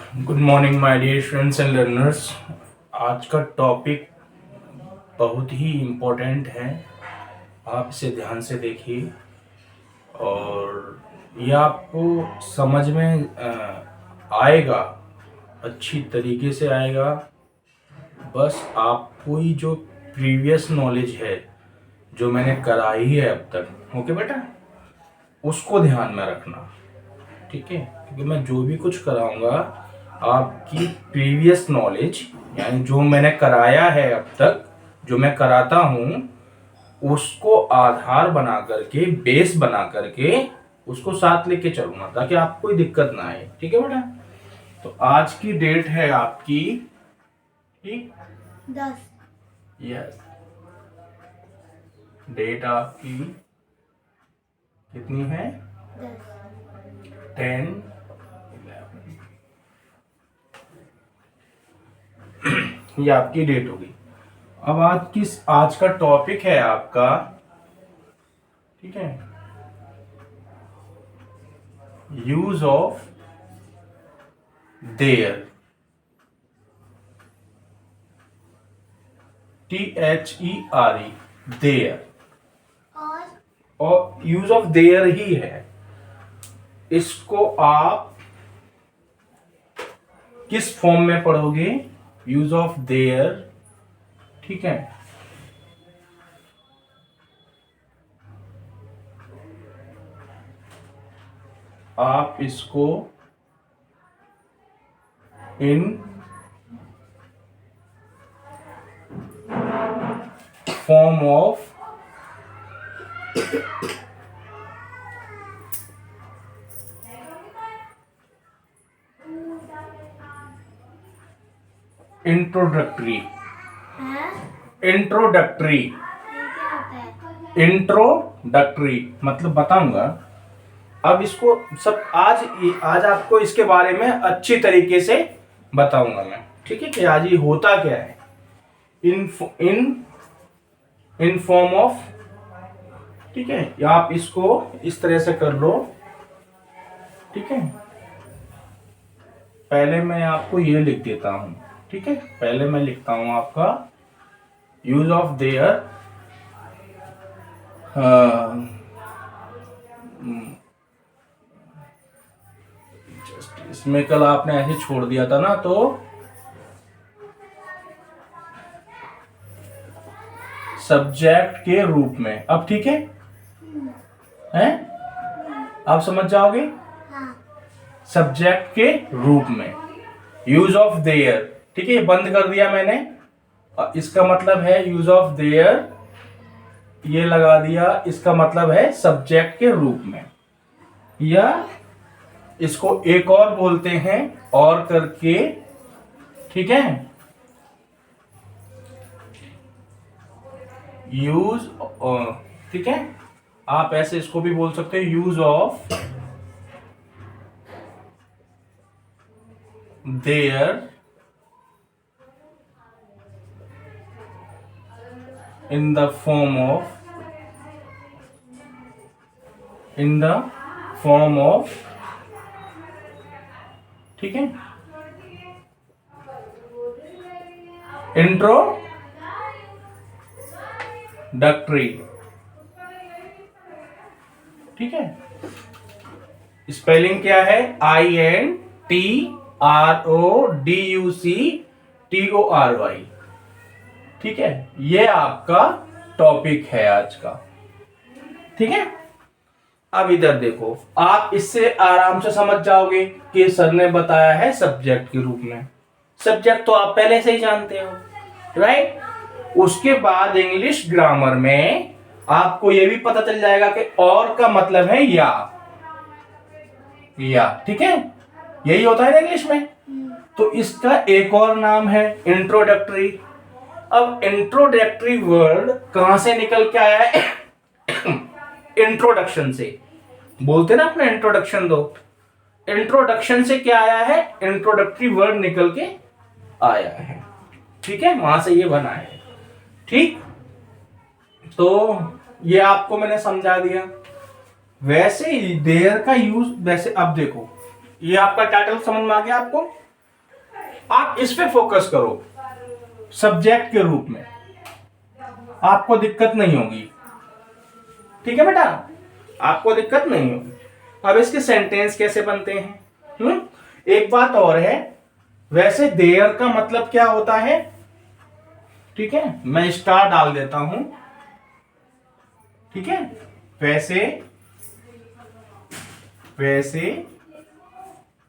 Good morning my dear friends and learners. आज का topic बहुत ही इम्पोर्टेंट है। आप इसे ध्यान से देखिए और ये आपको समझ में आएगा, अच्छी तरीके से आएगा। बस आपको ही जो प्रीवियस नॉलेज है जो मैंने कराई है अब तक, ओके बेटा, उसको ध्यान में रखना, ठीक है। क्योंकि मैं जो भी कुछ कराऊंगा आपकी प्रीवियस नॉलेज यानी जो मैंने कराया है अब तक, जो मैं कराता हूं, उसको आधार बना करके, बेस बना करके उसको साथ लेके चलूंगा ताकि आपको कोई दिक्कत ना आए, ठीक है बेटा। तो आज की डेट है आपकी, ठीक, 10। यस, डेट आपकी कितनी है? 10 ये आपकी डेट होगी। अब आज का टॉपिक है आपका, ठीक है, use of there, THERE, there, और यूज ऑफ देयर ही है। इसको आप किस फॉर्म में पढ़ोगे? यूज ऑफ देयर, ठीक है। आप इसको in form of introductory, introductory, introductory मतलब बताऊंगा। अब इसको सब आज आपको इसके बारे में अच्छी तरीके से बताऊंगा मैं, ठीक है, कि आज ये होता क्या है। इन फॉर्म ऑफ, ठीक है, या आप इसको इस तरह से कर लो, ठीक है। पहले मैं आपको ये लिख देता हूं, ठीक है। पहले मैं लिखता हूं आपका यूज ऑफ देयर, इसमें कल आपने ऐसे छोड़ दिया था ना, तो सब्जेक्ट के रूप में। अब ठीक है, हैं? आप समझ जाओगे। सब्जेक्ट के रूप में यूज ऑफ देयर, ठीक है, बंद कर दिया मैंने। इसका मतलब है यूज ऑफ देयर, ये लगा दिया, इसका मतलब है सब्जेक्ट के रूप में। या इसको एक और बोलते हैं और करके, ठीक है, यूज, ठीक है। आप ऐसे इसको भी बोल सकते हैं use of there in the form of, ठीक है, इंट्रोडक्टरी, ठीक है। स्पेलिंग क्या है? INTRODUCTORY, ठीक है। ये आपका टॉपिक है आज का, ठीक है। अब इधर देखो, आप इससे आराम से समझ जाओगे कि सर ने बताया है सब्जेक्ट के रूप में। सब्जेक्ट तो आप पहले से ही जानते हो, राइट। उसके बाद इंग्लिश ग्रामर में आपको यह भी पता चल जाएगा कि और का मतलब है या, ठीक है, यही होता है ना इंग्लिश में। तो इसका एक और नाम है इंट्रोडक्टरी। अब इंट्रोडक्टरी वर्ड कहां से निकल के आया है? इंट्रोडक्शन से। बोलते ना अपना इंट्रोडक्शन दो, इंट्रोडक्शन से क्या आया है? इंट्रोडक्टरी वर्ड निकल के आया है, ठीक है, वहां से ये बना है, ठीक। तो ये आपको मैंने समझा दिया। वैसे ही देयर का यूज, वैसे अब देखो, ये आपका टाइटल समझ में आ गया आपको। आप इस पे फोकस करो सब्जेक्ट के रूप में, आपको दिक्कत नहीं होगी। ठीक है बेटा, आपको दिक्कत नहीं होगी। अब इसके सेंटेंस कैसे बनते हैं? एक बात और है, वैसे देयर का मतलब क्या होता है? ठीक है, मैं स्टार डाल देता हूं। ठीक है, वैसे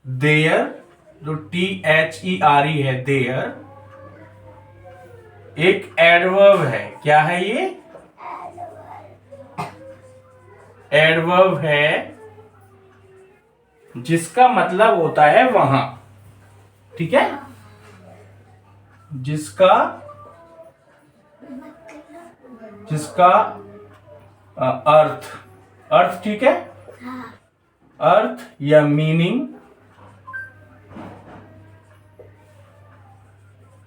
देयर, जो THERE है, देयर एक एडवर्ब है। क्या है ये? एडवर्ब है, जिसका मतलब होता है वहां। ठीक है, जिसका अर्थ, ठीक है, अर्थ या मीनिंग।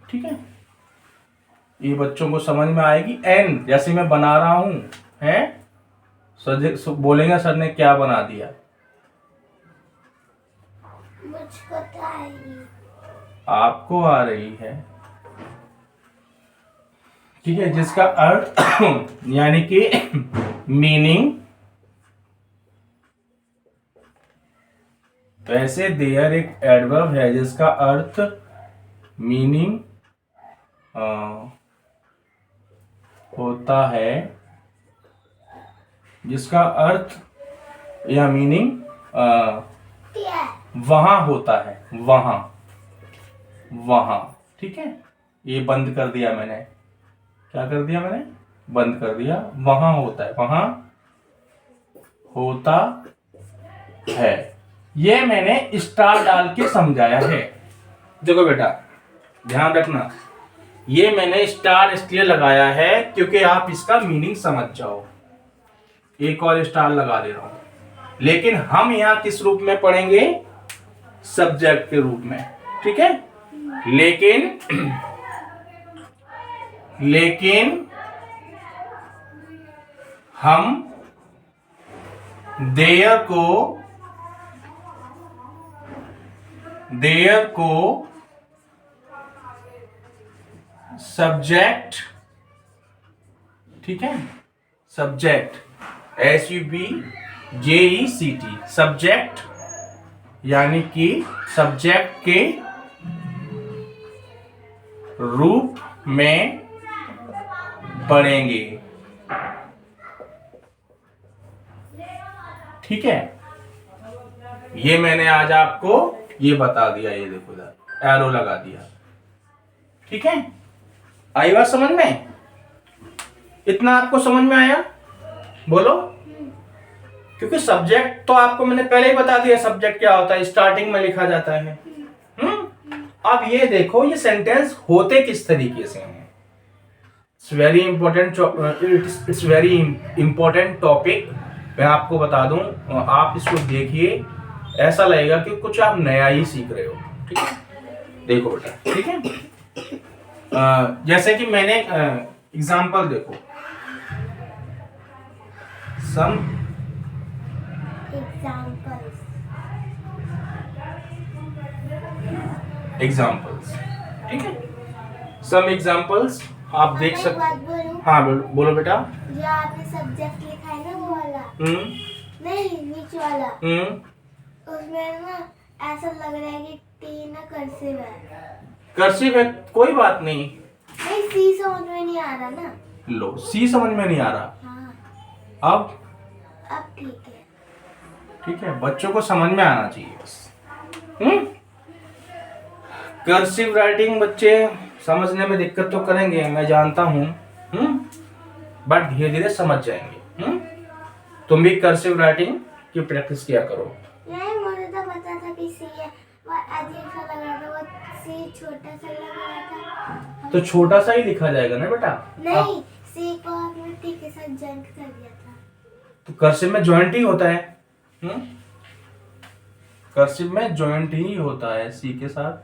ठीक है, ये बच्चों को समझ में आएगी। एन जैसे मैं बना रहा हूं, है, सर बोलेंगे सर ने क्या बना दिया। मुझको तो आ रही, आपको आ रही है। ठीक है, जिसका अर्थ यानी कि मीनिंग। वैसे देयर एक एडवर्ब है जिसका अर्थ, मीनिंग होता है, जिसका अर्थ या मीनिंग वहां होता है, वहां। ठीक है, ये बंद कर दिया मैंने। क्या कर दिया मैंने? बंद कर दिया। वहां होता है, वहां होता है। ये मैंने स्टार डाल के समझाया है। देखो बेटा, ध्यान रखना, ये मैंने स्टार इसलिए लगाया है क्योंकि आप इसका मीनिंग समझ जाओ। एक और स्टार लगा दे रहा हूं। लेकिन हम यहां किस रूप में पढ़ेंगे? सब्जेक्ट के रूप में। ठीक है, लेकिन हम देयर को सब्जेक्ट, ठीक है, सब्जेक्ट, SUBJECT, सब्जेक्ट यानी कि सब्जेक्ट के रूप में पढ़ेंगे। ठीक है, ये मैंने आज आपको ये बता दिया। ये देखो इधर एरो लगा दिया। ठीक है, आई बात समझ में? इतना आपको समझ में आया? बोलो। क्योंकि सब्जेक्ट तो आपको मैंने पहले ही बता दिया, सब्जेक्ट क्या होता है, स्टार्टिंग में लिखा जाता है। अब ये देखो, ये सेंटेंस होते किस तरीके से हैं। It's very important topic. मैं आपको बता दूं, आप इसको देखिए, ऐसा लगेगा कि कुछ आप नया ही सीख रहे हो। ठीक है, देखो बेटा। ठीक है, जैसे कि मैंने एग्जाम्पल देखो, सम एग्जाम्पल्स। ठीक है, सम एग्जाम्पल्स आप देख सकते। हाँ बोलो बेटा। जो आपने सब्जेक्ट लिखा है ना, वो वाला नहीं, नीचे वाला, उसमें ना ऐसा लग रहा है कि टी ना कर्सिव है। कर्सिव है, कोई बात नहीं। नहीं, सी समझ में नहीं आ रहा ना। लो, सी समझ में नहीं आ रहा। हाँ। अब ठीक है। ठीक है, बच्चों को समझ में आना चाहिए बस। कर्सिव राइटिंग बच्चे समझने में दिक्कत तो करेंगे, मैं जानता हूं। बट धीरे धीरे समझ जाएंगे। तुम भी कर्सिव राइटिंग की प्रैक्टिस किया करो। नहीं, मुझे तो पता था कि सी है, वो अजीब सा लग रहा था, वो सी छोटा सा लग रहा था। तो छोटा सा ही लिखा जाएगा ना बेटा। नहीं, सी को आपने टी के साथ जॉइंट कर दिया था। तो कर्सिव में जॉइंट ही होता है। कर्सिव में जॉइंट ही होता है सी के साथ।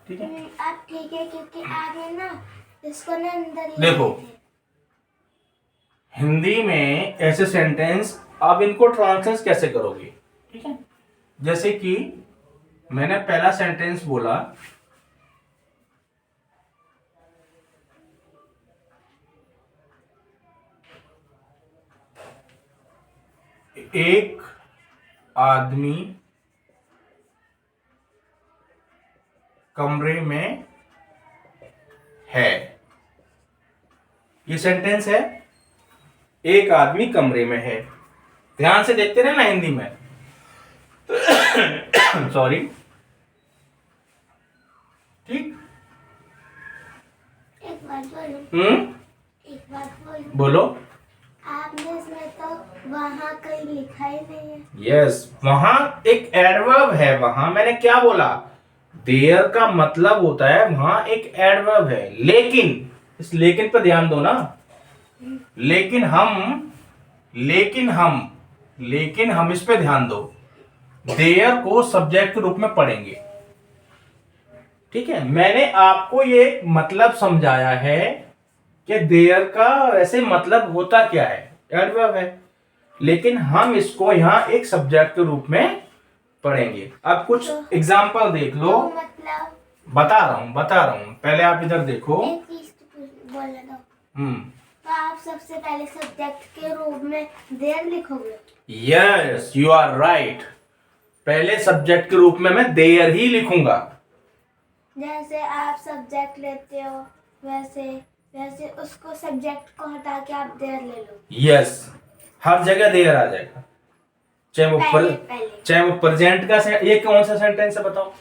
ठीक है, अब ठीक है, क्योंकि आपने ना इसको ना अंदर देखो, हिंदी में ऐसे सेंटेंस आप इनको ट्रांसलेट कैसे करोगे? ठीक है, जैसे कि मैंने पहला सेंटेंस बोला, एक आदमी कमरे में है। ये सेंटेंस है, एक आदमी कमरे में है। ध्यान से देखते रहे ना हिंदी में। सॉरी, ठीक। एक बात बोलूं? एक बात बोलूं? बोलो। आपने इसमें तो वहां कहीं लिखा ही नहीं है। यस, वहां एक एडवर्ब है। वहां मैंने क्या बोला? देयर का मतलब होता है वहां एक एडवर्ब है। लेकिन, इस लेकिन पर ध्यान दो ना। लेकिन हम इस पे ध्यान दो। देयर को सब्जेक्ट के रूप में पढ़ेंगे, ठीक है। मैंने आपको ये मतलब समझाया है कि देयर का वैसे मतलब होता क्या है, एडवर्ब है। लेकिन हम इसको यहाँ एक सब्जेक्ट के रूप में पढ़ेंगे। अब कुछ एग्जाम्पल देख लो। तो मतलब बता रहा हूँ, पहले आप इधर देखो। एक चीज बोलने दो। तो आप सबसे पहले सब्जेक्ट के रूप में देयर लिखोगे? Yes, you are right. पहले सब्जेक्ट के रूप में मैं देयर ही लिखूंगा। जैसे आप सब्जेक्ट लेते हो वैसे उसको सब्जेक्ट को हटा के आप देयर ले लो। यस, हर जगह देयर आ जाएगा। चाहे वो प्रेजेंट का ये कौन सा सेंटेंस है बताओ?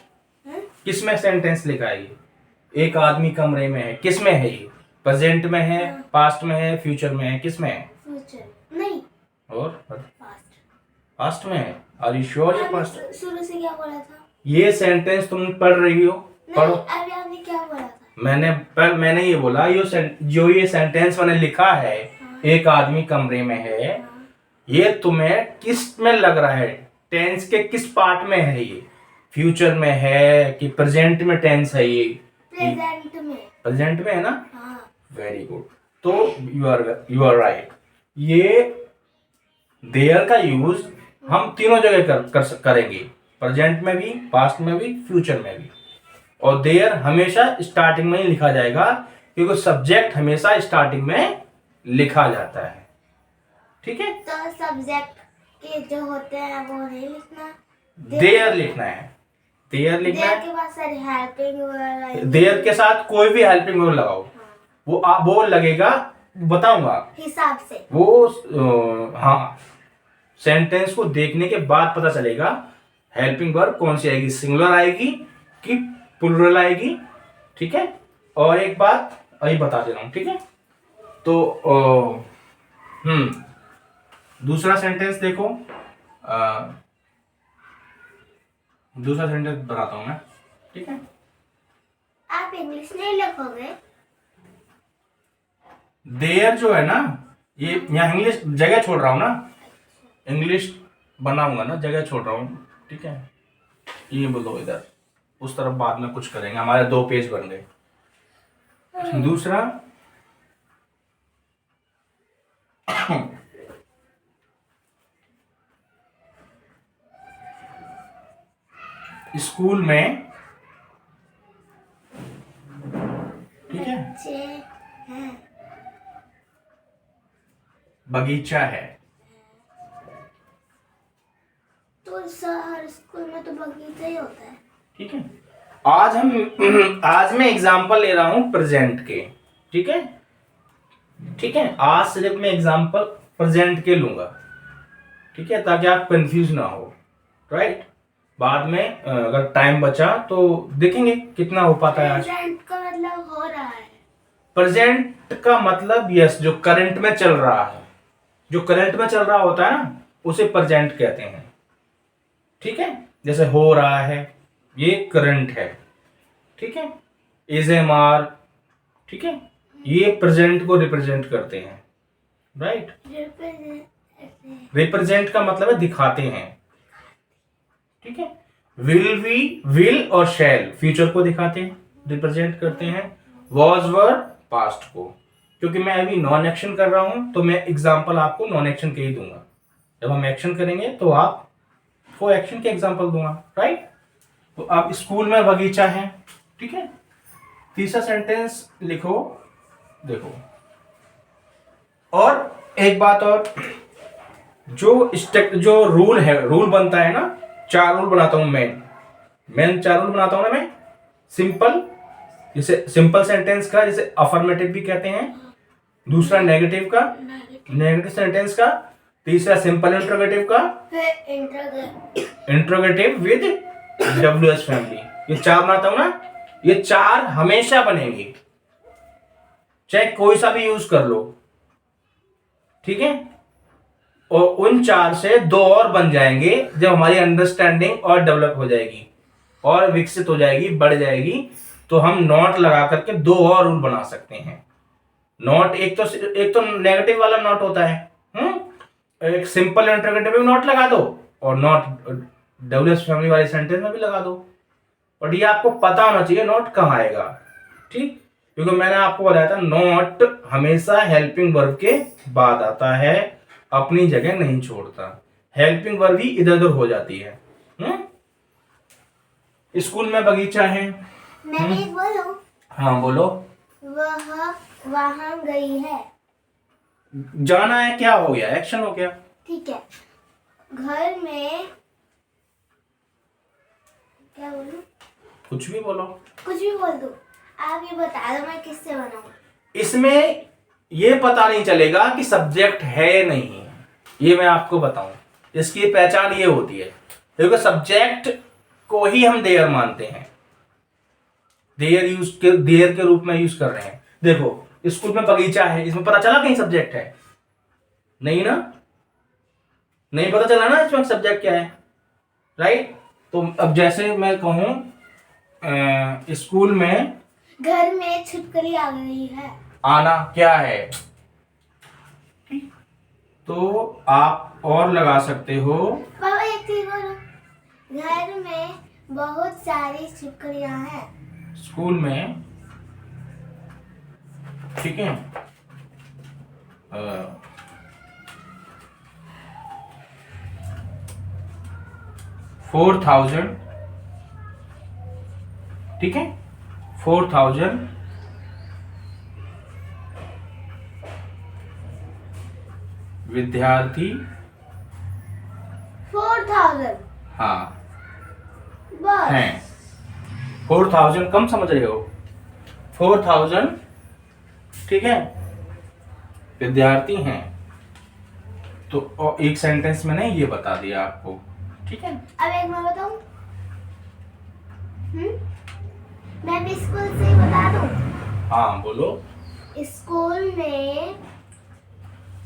किसमें सेंटेंस लिखा है ये? एक आदमी कमरे में है, किसमें है ये? प्रेजेंट में है, पास्ट में है, फ्यूचर में है, किसमें है? फ्यूचर नहीं, और पास्ट में है। आर यू श्योर ये पास्ट? शुरू से क्या बोला था? ये सेंटेंस तुम पढ़ रही हो, पढ़ो। अभी आपने क्या बोला था? मैंने ये बोला, जो ये सेंटेंस मैंने लिखा है, एक आदमी कमरे में है, ये तुम्हें किस में लग रहा है? टेंस के किस पार्ट में है ये? फ्यूचर में है कि प्रेजेंट में टेंस है ये? प्रेजेंट में है ना? Very good. तो यू आर राइट। ये देयर का यूज हम तीनों जगह करेंगे, प्रेजेंट में भी, पास्ट में भी, फ्यूचर में भी। और देयर हमेशा स्टार्टिंग में ही लिखा जाएगा, क्योंकि सब्जेक्ट हमेशा स्टार्टिंग में लिखा जाता है, ठीक है। तो सब्जेक्ट के जो होते हैं वो नहीं लिखना, देयर लिखना है। देयर के बाद सारी हेल्पिंग देयर के साथ कोई भी हेल्पिंग वर्ब लगाओ। वो लगेगा, बताऊंगा हिसाब से। वो हाँ, सेंटेंस को देखने के बाद पता चलेगा हेल्पिंग वर्ब कौन सी आएगी, सिंगुलर आएगी कि प्लूरल आएगी, ठीक है। और एक बात अभी बता दे रहा हूं, ठीक है। तो दूसरा सेंटेंस देखो। दूसरा सेंटेंस बनाता हूं मैं, ठीक है। आप इंग्लिश नहीं लिखोगे? देयर जो है ना, ये यहाँ इंग्लिश जगह छोड़ रहा हूं ना, इंग्लिश बनाऊंगा ना, जगह छोड़ रहा हूं, ठीक है। ये बोलो इधर, उस तरफ बाद में कुछ करेंगे, हमारे 2 पेज बन गए। दूसरा स्कूल में, ठीक है, बगीचा है। तो हर स्कूल में तो बगीचा ही होता है, ठीक है। आज मैं एग्जांपल ले रहा हूं प्रेजेंट के, ठीक है, ठीक है। आज सिर्फ मैं एग्जांपल प्रेजेंट के लूंगा, ठीक है, ताकि आप कंफ्यूज ना हो, राइट। बाद में अगर टाइम बचा तो देखेंगे कितना हो पाता है आज। प्रेजेंट का मतलब हो रहा है। प्रेजेंट का मतलब यस, जो करंट में चल रहा है, जो करंट में चल रहा होता है ना, उसे प्रेजेंट कहते हैं, ठीक है। जैसे हो रहा है, ये करंट है, ठीक है। इज एम आर, ठीक है, ये प्रेजेंट को रिप्रेजेंट करते हैं, राइट। रिप्रेजेंट का मतलब है दिखाते हैं, ठीक है। विल, वी, विल और शैल फ्यूचर को दिखाते हैं, रिप्रेजेंट करते हैं। वॉज, वर पास्ट को। क्योंकि मैं अभी नॉन एक्शन कर रहा हूं तो मैं एग्जांपल आपको नॉन एक्शन के ही दूंगा। जब हम एक्शन करेंगे तो आपको एक्शन के एग्जांपल दूंगा, राइट। तो अब स्कूल में बगीचा है, ठीक है। तीसरा सेंटेंस लिखो, देखो। और एक बात और, जो रूल है, रूल बनता है ना, 4 रूल बनाता हूं मैं 4 रूल बनाता हूं ना मैं। सिंपल, जैसे सिंपल सेंटेंस का, जैसे अफर्मेटिव भी कहते हैं, दूसरा नेगेटिव का, नेगेटिव सेंटेंस का, तीसरा सिंपल इंट्रोगेटिव का, इंट्रोगेटिव विद WH फैमिली। ये 4 बनाता हूं ना, ये 4 हमेशा बनेंगे, चाहे कोई सा भी यूज कर लो, ठीक है। और उन 4 से 2 और बन जाएंगे जब हमारी अंडरस्टैंडिंग और डेवलप हो जाएगी और विकसित हो जाएगी, बढ़ जाएगी, तो हम नॉट लगा करके 2 और रूल बना सकते हैं। नॉट, एक तो नेगेटिव वाला नॉट होता है, एक सिंपल इंटरोगेटिव में नॉट लगा दो, और नॉट WH फैमिली वाले सेंटेंस में भी लगा दो। बट ये आपको पता होना चाहिए नॉट कहाँ आएगा, ठीक, क्योंकि मैंने आपको बताया था नॉट हमेशा हेल्पिंग वर्ब के बाद आता है, अपनी जगह नहीं छोड़ता। हेल्पिंग वर्ब ही इधर उधर हो जाती है। स्कूल में बगीचा है। मैं भी बोलूं? हाँ बोलो। वह वहां गई है। जाना है, क्या हो गया, एक्शन हो गया, ठीक है। घर में, क्या बोलूं? कुछ भी बोलो, कुछ भी बोल दो, आप ये बता दो मैं किससे बनाऊं। इसमें ये पता नहीं चलेगा कि सब्जेक्ट है नहीं है, ये मैं आपको बताऊं, इसकी पहचान ये होती है, क्योंकि सब्जेक्ट को ही हम देयर मानते हैं, देयर के रूप में यूज कर रहे हैं। देखो स्कूल में बगीचा है, इसमें पता चला कहीं सब्जेक्ट है? नहीं ना, नहीं पता चला ना इसमें सब्जेक्ट क्या है, राइट। तो अब जैसे मैं कहूं स्कूल में, घर में छिपकली आ गई है। आना क्या है, तो आप और लगा सकते हो। पापा एक चीज बोलो, घर में बहुत सारी छिपकलियां हैं। स्कूल में, ठीक है, 4000, ठीक है, 4000 विद्यार्थी, 4000 हाँ बस हैं। 4000 कम समझ रहे हो, 4000, ठीक है, विद्यार्थी हैं। तो और एक सेंटेंस में नहीं ये बता दिया आपको, ठीक है। अब एक मैं बताऊं, मैं भी स्कूल से ही बता दूं। हाँ बोलो। स्कूल में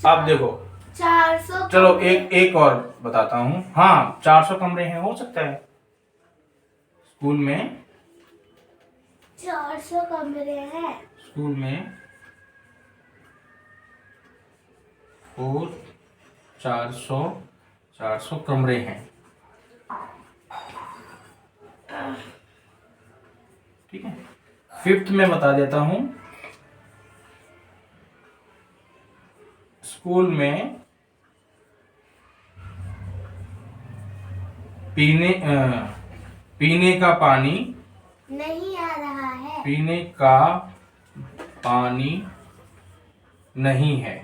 अब देखो 400, चलो एक और बताता हूँ। हाँ 400 कमरे हैं, हो सकता है स्कूल में, 400 कमरे हैं। स्कूल में 400 कमरे हैं, ठीक है। 5th में बता देता हूं, स्कूल में पीने का पानी नहीं आ रहा है। पीने का पानी नहीं है।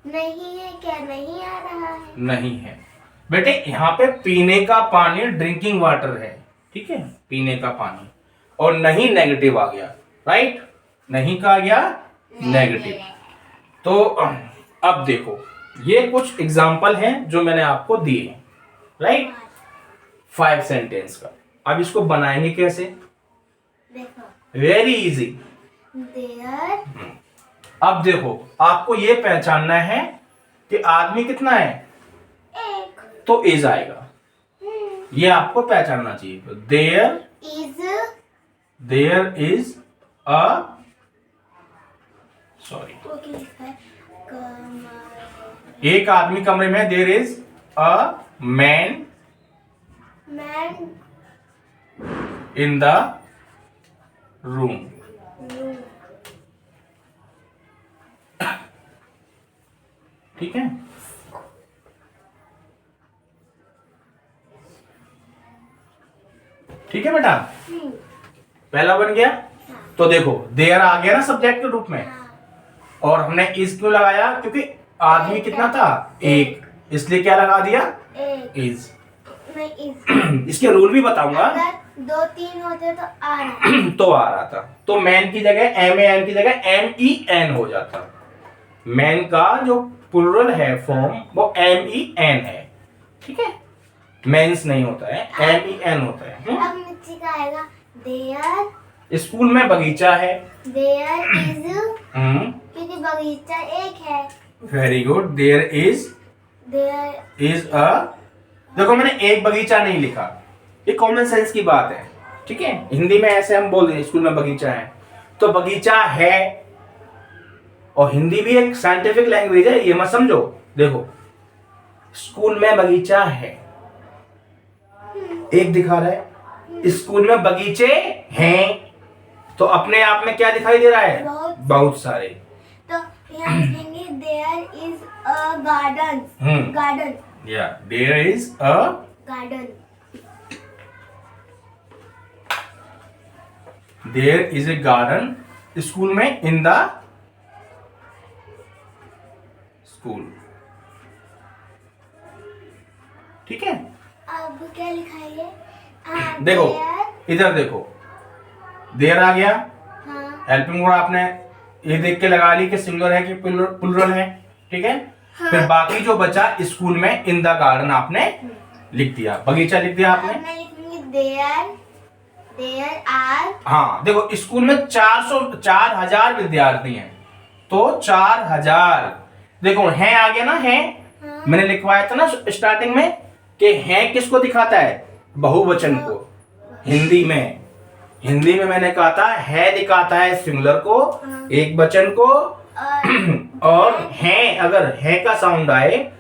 नहीं है क्या? नहीं आ रहा है। नहीं है बेटे, यहाँ पे पीने का पानी ड्रिंकिंग वाटर है, ठीक है, पीने का पानी, और नहीं नेगेटिव आ गया, राइट, नहीं का आ गया नेगेटिव। तो अब देखो ये कुछ एग्जाम्पल हैं जो मैंने आपको दिए, राइट, 5 सेंटेंस का। अब इसको बनाएंगे कैसे? देखो वेरी इजी। देयर, अब देखो आपको ये पहचानना है कि आदमी कितना है, एक, तो इज आएगा, ये आपको पहचानना चाहिए। तो देयर इज अ, सॉरी, एक आदमी कमरे में, there is a man in the room. ठीक है, ठीक है बेटा, पहला बन गया। तो देखो देयर आ गया ना सब्जेक्ट के रूप में, और हमने इज क्यों लगाया? क्योंकि आदमी कितना था? एक, इसलिए क्या लगा दिया? एक इज। नहीं इज। इसके रूल भी बताऊंगा। अगर 2 3 होते तो आ रहा तो आ रहा था, तो मैन की जगह MAN की जगह MEN हो जाता। मैन का जो प्लुरल है फॉर्म वो MEN है, ठीक है, मेंस नहीं होता है, MEN होता है। अब नीचे का आएगा देयर। स्कूल में बगीचा है। देयर इज, क्योंकि बगीचा एक है। Very good. There is a, देखो मैंने एक बगीचा नहीं लिखा, ये कॉमन सेंस की बात है, ठीक है। हिंदी में ऐसे हम बोल दें स्कूल में बगीचा है, तो बगीचा है। और हिंदी भी एक साइंटिफिक लैंग्वेज है, ये मत समझो। देखो स्कूल में बगीचा है, एक दिखा रहा है, स्कूल में बगीचे हैं, तो अपने आप में क्या दिखाई दे रहा है? बहुत सारे। तो यहाँ लिखेंगे there is a garden. Garden, या there is a garden. There is a garden school में, इन द स्कूल, ठीक है। अब क्या लिखाइए? देखो इधर देखो, देयर आ गया, हाँ, हेल्पिंग वर्ड आपने ये देख के लगा ली कि सिंगुलर है कि प्लुरल है, ठीक है। हाँ। फिर बाकी जो बचा स्कूल में इन द गार्डन आपने लिख दिया, बगीचा लिख दिया आपने। अब मैं लिखूंगी देयर आर। हाँ देखो स्कूल में 4000 विद्यार्थी हैं, तो 4000। देखो हैं आ गया ना, है हाँ। मैंने लिखवाया था ना स्टार्टिंग में कि हैं किसको दिखाता है? बहुवचन को। हिंदी में मैंने कहा था है दिखाता है सिंगुलर को, हाँ। एक वचन को, और हैं अगर है का साउंड आए,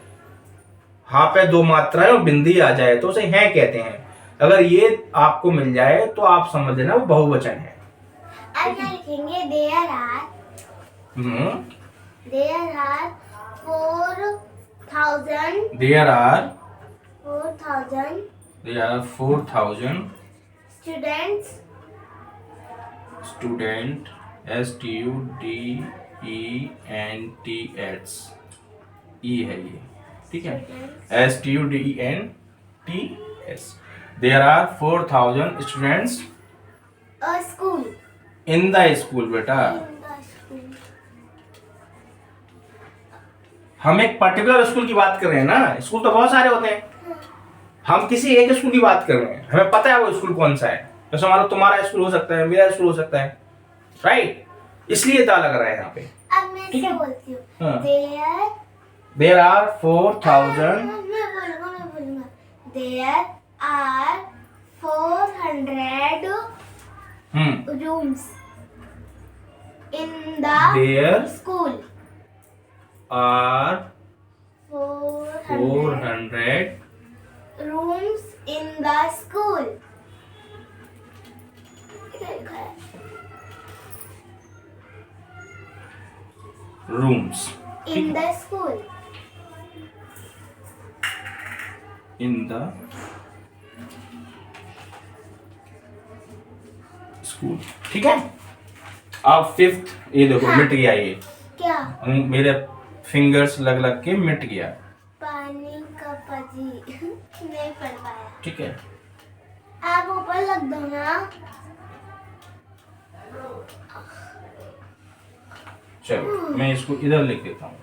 हाँ पे 2 मात्राएं और बिंदी आ जाए तो उसे हैं कहते हैं। अगर ये आपको मिल जाए तो आप समझ लेना वो बहुवचन है। अब क्या लिखेंगे? There are 4000। There are 4000 student, STUDENTS, ई है ये, ठीक है, STUDENTS। There are 4000 students a school, in the school बेटा। हम एक पर्टिकुलर स्कूल की बात कर रहे हैं ना, स्कूल तो बहुत सारे होते हैं, हम किसी एक स्कूल की बात कर रहे हैं, हमें पता है वो स्कूल कौन सा है। जैसे हमारा तुम्हारा स्कूल हो सकता है, मेरा स्कूल हो सकता है, राइट, इसलिए ता लग रहा है यहाँ पे। अब मैं ठीक है? इसको बोलती हूँ। हाँ। देयर आर 4000 मैं बोलूंगा there are 400 rooms in the There school. are 400 rooms in the school. इधर लिखा है। rooms In the school. in the school, ठीक है। अब 5th, ये देखो हाँ। मिट गया ये, क्या? मेरे फिंगर्स लग लग के मिट गया, पानी का पजी नहीं पढ़ पाया। ठीक है। आप ऊपर लग दो ना। चलो मैं इसको इधर लिख देता हूँ।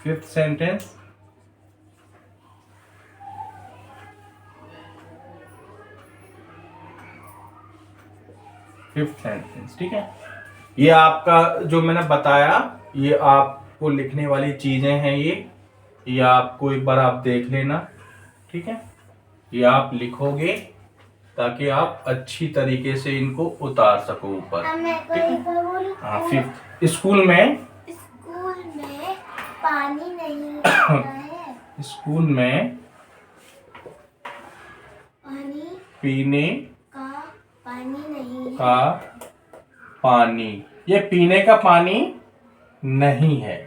5th सेंटेंस, ठीक है। ये आपका जो मैंने बताया, ये आपको लिखने वाली चीजें हैं, ये आपको एक बार आप देख लेना, ठीक है। ये आप लिखोगे ताकि आप अच्छी तरीके से इनको उतार सको ऊपर। अब मैं कोई एक बार बोलूं? हाँ, 5th स्कूल में पानी नहीं होता है। स्कूल में पानी पीने का पानी नहीं है। का पानी, ये पीने का पानी नहीं है,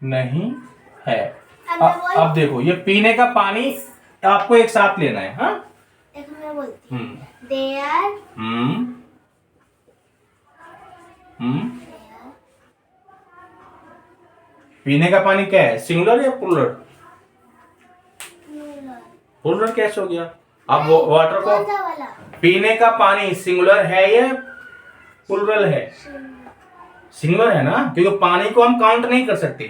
नहीं है। अब देखो ये पीने का पानी आपको एक साथ लेना है, हाँ। एक मैं बोलती हूँ। देयर पीने का पानी क्या है, सिंगुलर या प्लूरल? प्लूरल। प्लूरल कैसे हो गया? अब वाटर को, कौन सा वाला? पीने का पानी सिंगुलर है या प्लूरल है? सिंगुलर है ना, क्योंकि पानी को हम काउंट नहीं कर सकते।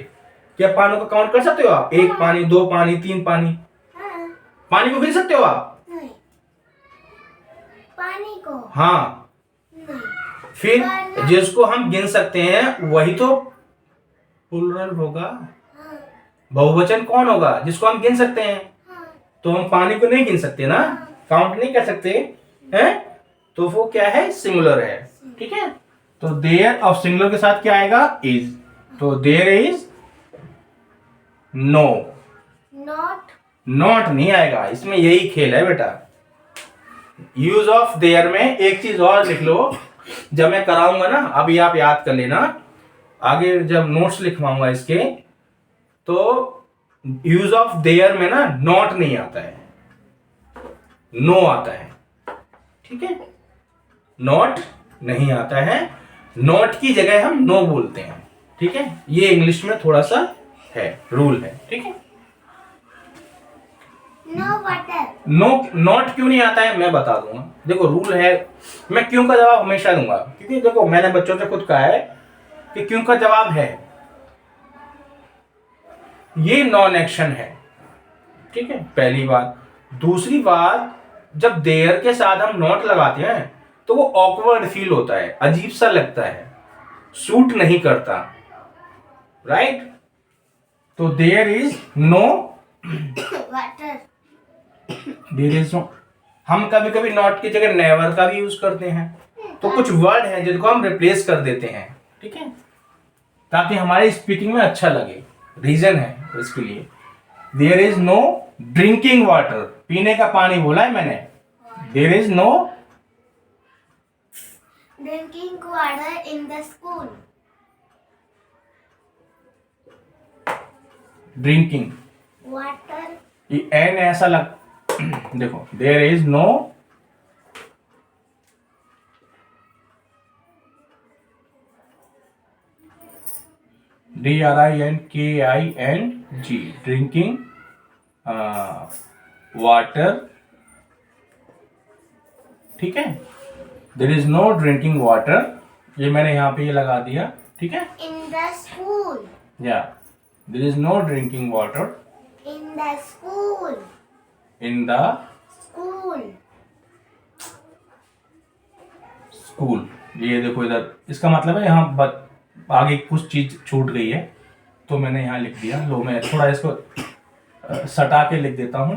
क्या पानी को काउंट कर सकते हो आप? एक पानी, दो पानी, तीन पानी, हाँ। पानी को गिन सकते हो आप? नहीं। पानी को? हाँ। नहीं। फिर जिसको हम गिन सकते हैं वही तो प्लूरल होगा। हाँ। बहुवचन कौन होगा? जिसको हम गिन सकते हैं। हाँ। तो हम पानी को नहीं गिन सकते ना, काउंट नहीं कर सकते हैं, तो वो क्या है, सिंगुलर है। ठीक है, तो देयर और सिंगुलर के साथ क्या आएगा, इज। तो there is no, not, not नहीं आएगा। इसमें यही खेल है बेटा। यूज ऑफ देयर में एक चीज और लिख लो, जब मैं कराऊंगा ना, अभी आप याद कर लेना, आगे जब नोट्स लिखवाऊंगा इसके, तो यूज ऑफ देयर में ना नॉट नहीं आता है, नो आता है। ठीक है, नॉट नहीं आता है, नॉट की जगह हम नो बोलते हैं। ठीक है, ये इंग्लिश में थोड़ा सा है, रूल है। ठीक है, नो वाटर। नो, नॉट क्यों नहीं आता है मैं बता दूंगा। देखो रूल है, मैं क्यों का जवाब हमेशा दूंगा, क्योंकि देखो मैंने बच्चों से खुद कहा है कि क्यों का जवाब है, ये नॉन एक्शन है। ठीक है, पहली बात। दूसरी बात, जब देयर के साथ हम नॉट लगाते हैं तो वो ऑकवर्ड फील होता है, अजीब सा लगता है, सूट नहीं करता। राइट, तो there is no water. There is no. हम कभी कभी नॉट की जगह नेवर का भी यूज करते हैं, तो कुछ वर्ड हैं जिनको हम रिप्लेस कर देते हैं। ठीक है, ताकि हमारी स्पीकिंग में अच्छा लगे, रीजन है इसके लिए। There is no drinking water, पीने का पानी बोला है मैंने। There is no drinking water in the school. Drinking, water. ये एन ऐसा लग देखो, there is no DRINKING, drinking water. ठीक है, there is no drinking water, ये मैंने यहाँ पे ये लगा दिया। ठीक है, इन द स्कूल। या there is no drinking water in the school. In the school. School. ये देखो इधर, इसका मतलब है यहाँ आगे कुछ चीज छूट गई है, तो मैंने यहाँ लिख दिया। लो मैं थोड़ा इसको सटा के लिख देता हूँ,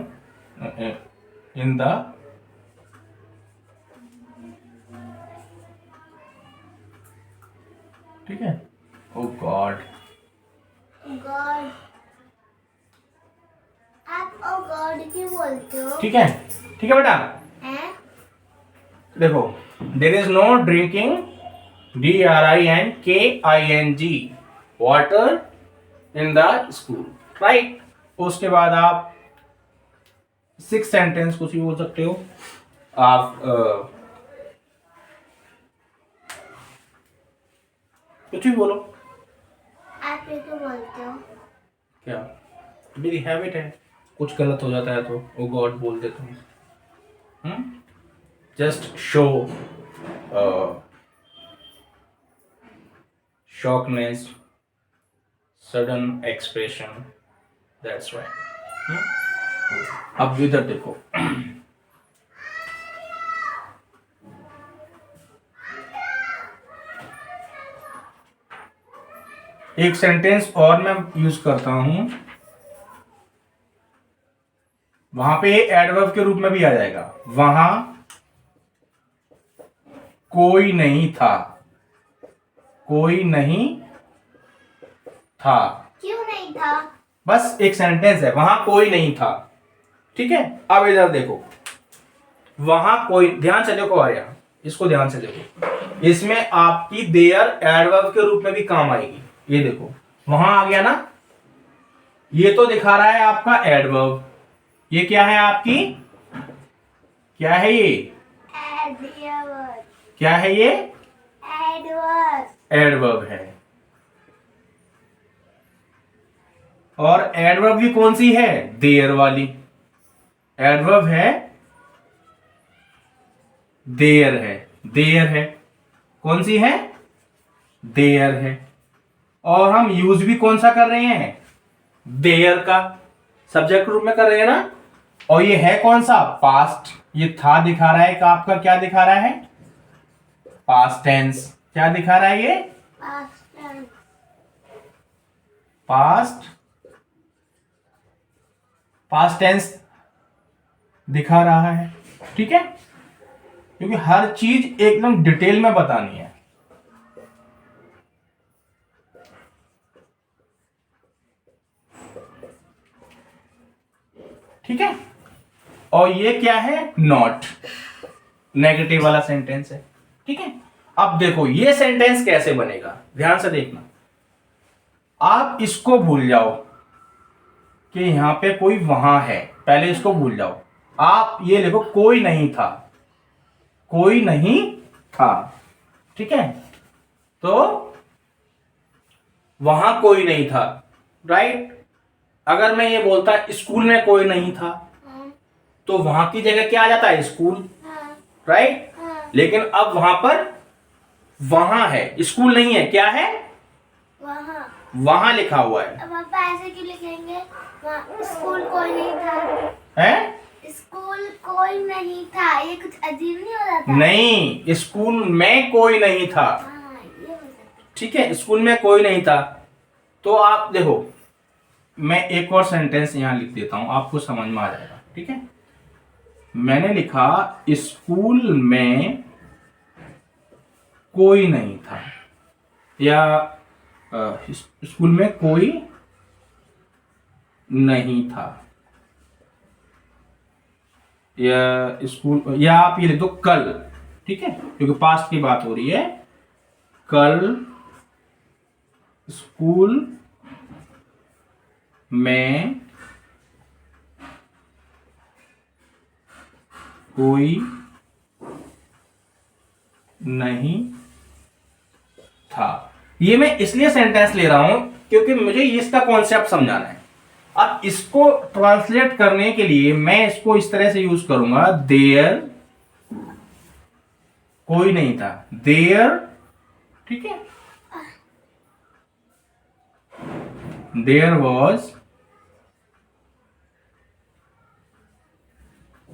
इन द ठीक है। ओ गॉड, गॉड। आप ओ गॉड क्यों बोलते हो? ठीक है, ठीक है बेटा। हैं? देखो, there is no drinking DRINKING water in the school. Right, उसके बाद आप 6 सेंटेंस कुछ भी बोल सकते हो आप। कुछ भी बोलो। आप ये क्यों बोलते हो? क्या, मेरी हैबिट है, कुछ गलत हो जाता है तो वो गॉड बोल देता हूँ। Just show shockness, sudden expression, that's why. अब इधर देखो, एक सेंटेंस और मैं यूज करता हूं, वहां पे एडवर्ब के रूप में भी आ जाएगा। वहां कोई नहीं था, कोई नहीं था। क्यों नहीं था? बस एक सेंटेंस है, वहां कोई नहीं था। ठीक है, अब इधर देखो, वहां कोई, ध्यान से देखो आर्या, इसको ध्यान से देखो, इसमें आपकी देयर एडवर्ब के रूप में भी काम आएगी। ये देखो, वहां आ गया ना, ये तो दिखा रहा है आपका एडवर्ब। ये क्या है आपकी, क्या है ये, एडवर्ब। क्या है ये, एडवर्ब। एडवर्ब है। और एडवर्ब भी कौन सी है? देयर वाली। एडवर्ब है देयर है, देयर है, कौन सी है? देयर है। और हम यूज भी कौन सा कर रहे हैं? देयर का, सब्जेक्ट रूप में कर रहे हैं ना। और ये है कौन सा? पास्ट। ये था दिखा रहा है कि आपका क्या दिखा रहा है? Past tense. क्या दिखा रहा है ये? पास्ट पास्ट टेंस दिखा रहा है। ठीक है, क्योंकि हर चीज एकदम डिटेल में बतानी है। ठीक है, और ये क्या है? नॉट, नेगेटिव वाला सेंटेंस है। ठीक है, अब देखो ये सेंटेंस कैसे बनेगा, ध्यान से देखना। आप इसको भूल जाओ कि यहां पे कोई वहां है, पहले इसको भूल जाओ। आप ये लिखो कोई नहीं था, कोई नहीं था। ठीक है, तो वहां कोई नहीं था, राइट। अगर मैं ये बोलता स्कूल में कोई नहीं था, तो वहां की जगह क्या आ जाता है? School, right. लेकिन अब वहां पर वहां है, स्कूल नहीं है, क्या है? वहां लिखा हुआ है। अब आप ऐसे क्यों लिखेंगे? स्कूल कोई नहीं था है? स्कूल कोई नहीं था, ये कुछ अजीब नहीं हो रहा था? नहीं, स्कूल में कोई नहीं था। ये हो सकता। ठीक है, स्कूल में कोई नहीं था। तो आप देखो, मैं एक और सेंटेंस यहां लिख देता हूं, आपको समझ में आ जाएगा। ठीक है, मैंने लिखा स्कूल में कोई नहीं था, या स्कूल में कोई नहीं था, या स्कूल, या आप ये लिख दो कल। ठीक है, क्योंकि पास्ट की बात हो रही है। कल स्कूल में कोई नहीं था। ये मैं इसलिए सेंटेंस ले रहा हूं क्योंकि मुझे इसका कॉन्सेप्ट समझाना है। अब इसको ट्रांसलेट करने के लिए मैं इसको इस तरह से यूज करूंगा, देयर कोई नहीं था, देयर। ठीक है, देयर वॉज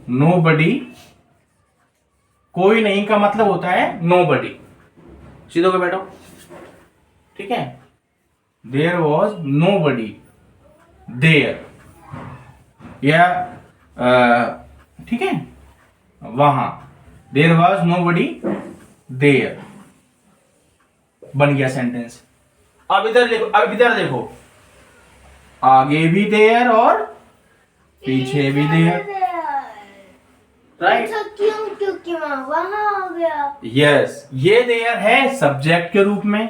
नोबडी। कोई नहीं का मतलब होता है नोबडी। सीधे होकर बैठो। ठीक है, देयर वॉज नोबडी देयर, या ठीक है, वहां देयर वॉज नोबडी देयर, बन गया सेंटेंस। अब इधर देखो, अब इधर देखो, आगे भी देयर और पीछे भी देयर, राइट। क्यों? क्योंकि वहां हो गया। यस, ये देयर है सब्जेक्ट के रूप में।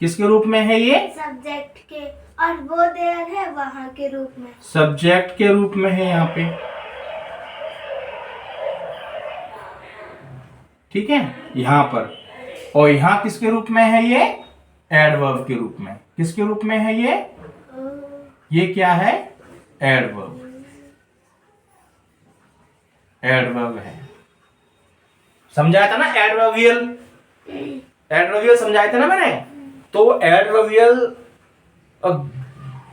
किसके रूप में है ये? सब्जेक्ट के। और वो देयर है वहां के रूप में, सब्जेक्ट के रूप में है यहाँ पे। ठीक है, यहां पर। और यहां किसके रूप में है ये? एडवर्ब के रूप में। किसके रूप में है ये? ये क्या है? एडवर्ब। एडवर्ब है। समझाया था ना एडवर्बियल, एडवर्बियल समझाया था ना मैंने। तो एडवर्बियल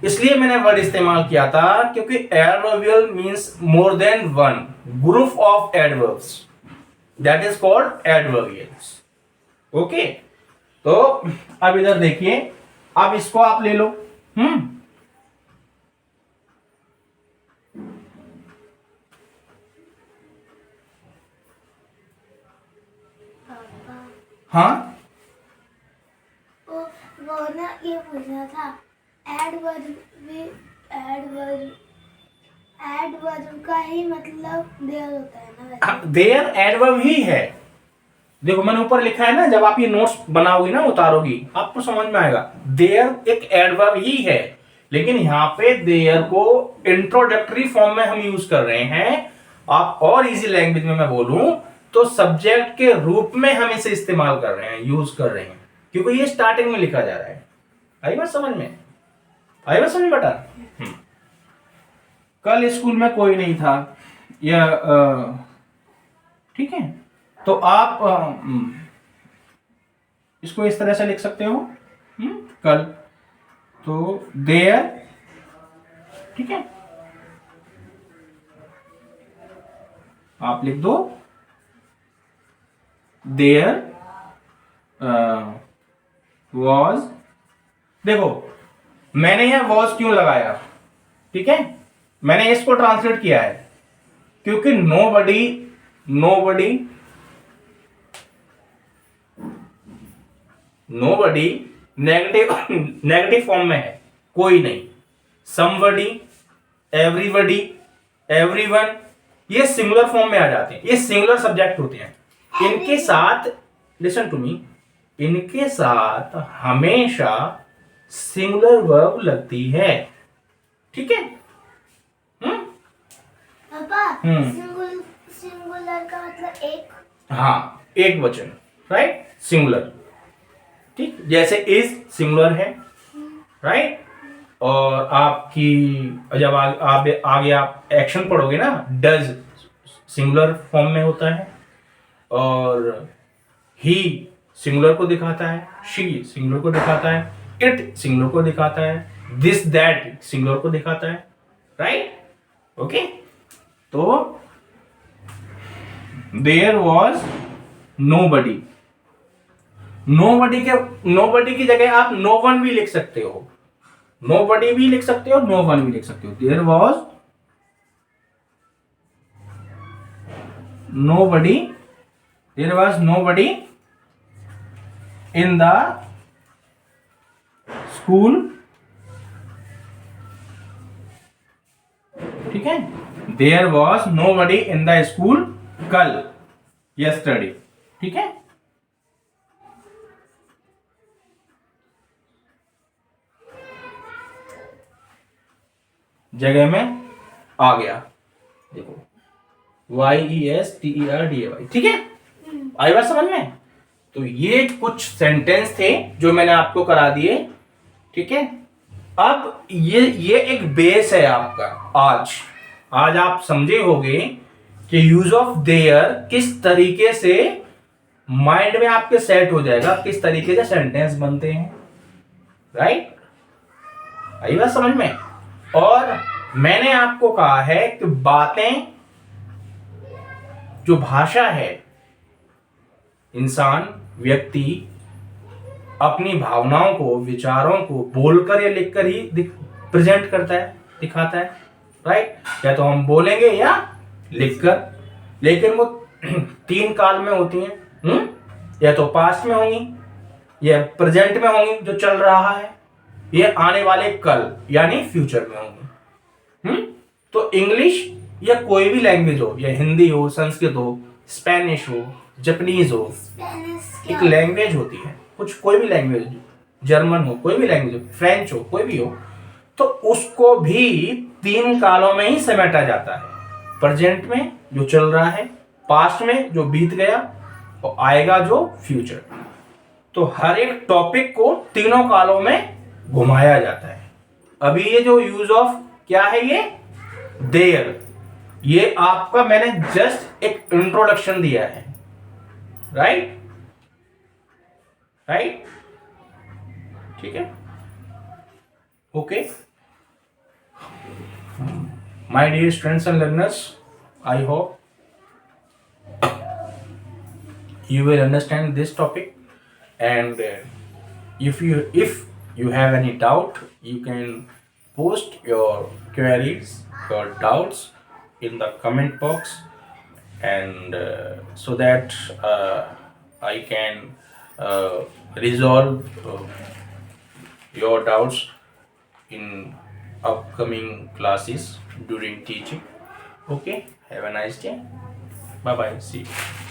इसलिए मैंने वर्ड इस्तेमाल किया था क्योंकि adverbial means more than one group of adverbs, that is called adverbials. Okay, तो अब इधर देखिए, अब इसको आप ले लो। हाँ, वो ना ये पूछना था, एडवर्ब का ही मतलब देयर होता है ना? वैसे देयर एडवर्ब ही है। देखो मैंने ऊपर लिखा है ना, जब आप ये नोट्स बनाओगी ना, उतारोगी, आपको समझ में आएगा। देयर एक एडवर्ब ही है, लेकिन यहाँ पे देयर को इंट्रोडक्टरी फॉर्म में हम यूज कर रहे हैं। आप और इजी लैंग्वेज में मैं बोलूं तो सब्जेक्ट के रूप में हम इसे इस्तेमाल कर रहे हैं, यूज कर रहे हैं, क्योंकि ये स्टार्टिंग में लिखा जा रहा है। आई बात समझ में? आई बात समझ बेटा? कल स्कूल में कोई नहीं था, या ठीक है, तो आप इसको इस तरह से लिख सकते हो, कल, तो देयर, ठीक है, आप लिख दो देयर वॉज, देखो मैंने यह वॉज क्यों लगाया, ठीक है, मैंने इसको ट्रांसलेट किया है क्योंकि नोबडी नेगेटिव फॉर्म में है, कोई नहीं, समबडी, एवरीबडी, एवरीवन, ये सिंगुलर फॉर्म में आ जाते हैं, ये सिंगुलर सब्जेक्ट होते हैं, इनके साथ, लिसन टू मी, इनके साथ हमेशा सिंगुलर वर्ब लगती है, ठीक है? पापा, सिंगुलर का मतलब एक, हाँ, एक वचन, राइट, सिंगुलर, ठीक, जैसे इज सिंगुलर है, राइट, और आपकी जब आगे आप एक्शन पढ़ोगे ना, डज सिंगुलर फॉर्म में होता है, और ही सिंगुलर को दिखाता है, शी सिंगुलर को दिखाता है, इट सिंगुलर को दिखाता है, दिस दैट सिंगुलर को दिखाता है, राइट, ओके, तो देयर वॉज नोबडी, नोबडी की जगह आप नो वन भी लिख सकते हो, नोबडी भी लिख सकते हो, नो वन भी लिख सकते हो, there was nobody in the school, ठीक है, there was nobody in the school कल, yesterday, ठीक है, जगह में आ गया, देखो YESTERDAY, ठीक है, आई बात समझ में? तो ये कुछ सेंटेंस थे जो मैंने आपको करा दिए, ठीक है, अब ये एक बेस है आपका, आज आप समझे होंगे कि यूज ऑफ देयर किस तरीके से माइंड में आपके सेट हो जाएगा, किस तरीके से सेंटेंस बनते हैं, राइट, आई बात समझ में? और मैंने आपको कहा है कि बातें, जो भाषा है, इंसान, व्यक्ति अपनी भावनाओं को, विचारों को बोलकर या लिखकर ही प्रेजेंट करता है, दिखाता है, राइट, या तो हम बोलेंगे या लिखकर, लेकिन वो 3 काल में होती हैं, या तो पास्ट में होंगी, या प्रेजेंट में होंगी जो चल रहा है, या आने वाले कल यानी फ्यूचर में होंगी। तो इंग्लिश या कोई भी लैंग्वेज हो, या हिंदी हो, संस्कृत हो, स्पेनिश हो, जापानीज हो, एक लैंग्वेज होती है, कोई भी लैंग्वेज, जर्मन हो, कोई भी लैंग्वेज हो, फ्रेंच हो, कोई भी हो, तो उसको भी 3 कालों में ही समेटा जाता है, प्रेजेंट में जो चल रहा है, पास्ट में जो बीत गया, और आएगा जो फ्यूचर। तो हर एक टॉपिक को तीनों कालों में घुमाया जाता है। अभी ये जो यूज ऑफ क्या है, ये देयर, ये आपका मैंने जस्ट एक इंट्रोडक्शन दिया है, राइट, ठीक है, okay, my dear students and learners, I hope you will understand this topic, and if you have any doubt, you can post your queries, your doubts in the comment box, and so that I can resolve your doubts in upcoming classes during teaching. Okay, have a nice day, bye bye, see you.